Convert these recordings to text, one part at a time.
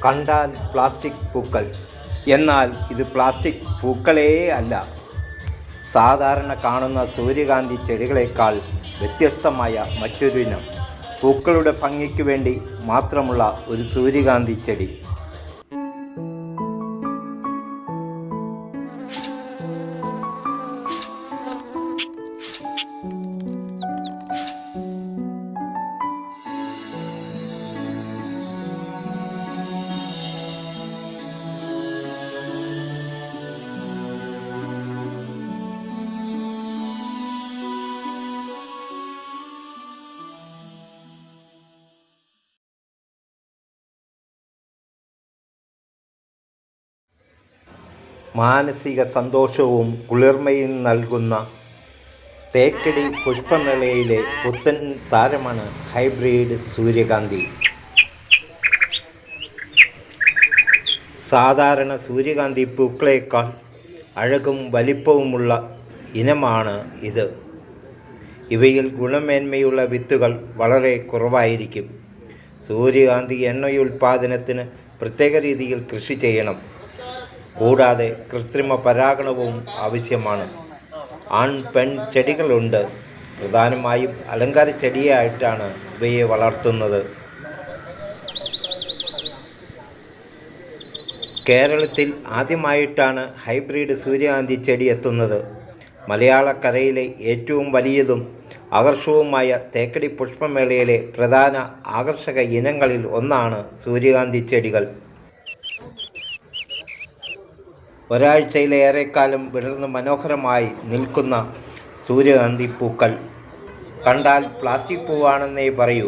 കണ്ടാൽ പ്ലാസ്റ്റിക് പൂക്കൾ, എന്നാൽ ഇത് പ്ലാസ്റ്റിക് പൂക്കളേ അല്ല. സാധാരണ കാണുന്ന സൂര്യകാന്തി ചെടികളേക്കാൾ വ്യത്യസ്തമായ മറ്റൊരു ഇനം, പൂക്കളുടെ ഭംഗിക്ക് വേണ്ടി മാത്രമുള്ള ഒരു സൂര്യകാന്തി ചെടി. മാനസിക സന്തോഷവും കുളിർമയും നൽകുന്ന തേക്കടി പുഷ്പമേളയിലെ പുത്തൻ താരമാണ് ഹൈബ്രിഡ് സൂര്യകാന്തി. സാധാരണ സൂര്യകാന്തി പൂക്കളേക്കാൾ അഴകും വലിപ്പവുമുള്ള ഇനമാണ് ഇത്. ഇവയിൽ ഗുണമേന്മയുള്ള വിത്തുകൾ വളരെ കുറവായിരിക്കും. സൂര്യകാന്തി എണ്ണയുൽപാദനത്തിന് പ്രത്യേക രീതിയിൽ കൃഷി ചെയ്യണം. കൂടാതെ കൃത്രിമ പരാഗണവും ആവശ്യമാണ്. ആൺ പെൺ ചെടികളുണ്ട്. പ്രധാനമായും അലങ്കാര ചെടിയായിട്ടാണ് ഇവയെ വളർത്തുന്നത്. കേരളത്തിൽ ആദ്യമായിട്ടാണ് ഹൈബ്രിഡ് സൂര്യകാന്തി ചെടി എത്തുന്നത്. മലയാളക്കരയിലെ ഏറ്റവും വലിയതും ആകർഷകവുമായ തേക്കടി പുഷ്പമേളയിലെ പ്രധാന ആകർഷക ഇനങ്ങളിൽ ഒന്നാണ് സൂര്യകാന്തി ചെടികൾ. ഒരാഴ്ചയിലേറെക്കാലം വിടർന്ന് മനോഹരമായി നിൽക്കുന്ന സൂര്യകാന്തി പൂക്കൾ കണ്ടാൽ പ്ലാസ്റ്റിക് പൂവാണെന്നേ പറയൂ.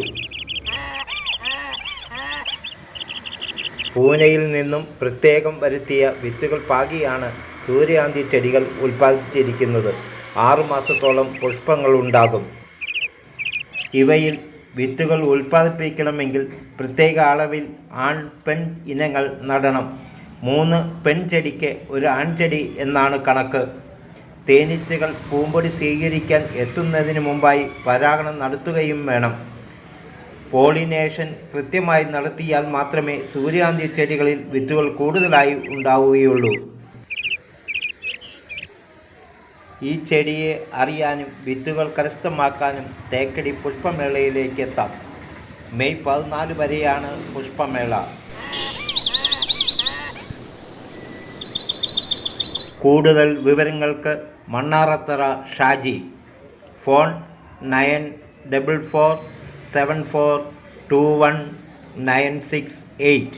പൂനെയിൽ നിന്നും പ്രത്യേകം വരുത്തിയ വിത്തുകൾ പാകിയാണ് സൂര്യകാന്തി ചെടികൾ ഉൽപ്പാദിപ്പിച്ചിരിക്കുന്നത്. 6 മാസത്തോളം പുഷ്പങ്ങളുണ്ടാകും. ഇവയിൽ വിത്തുകൾ ഉൽപ്പാദിപ്പിക്കണമെങ്കിൽ പ്രത്യേക അളവിൽ ആൺ പെൺ ഇനങ്ങൾ നടണം. 3 പെൺചെടിക്ക് ഒരു ആൺചെടി എന്നാണ് കണക്ക്. തേനീച്ചകൾ പൂമ്പൊടി സ്വീകരിക്കാൻ എത്തുന്നതിന് മുമ്പായി പരാഗണം നടത്തുകയും വേണം. പോളിനേഷൻ കൃത്യമായി നടത്തിയാൽ മാത്രമേ സൂര്യകാന്തി ചെടികളിൽ വിത്തുകൾ കൂടുതലായി ഉണ്ടാവുകയുള്ളൂ. ഈ ചെടിയെ അറിയാനും വിത്തുകൾ കരസ്ഥമാക്കാനും തേക്കടി പുഷ്പമേളയിലേക്ക് എത്താം. മെയ് 14 വരെയാണ് പുഷ്പമേള. കൂടുതൽ വിവരങ്ങൾക്ക് മണ്ണാറത്തറ ഷാജി, ഫോൺ 9447421968.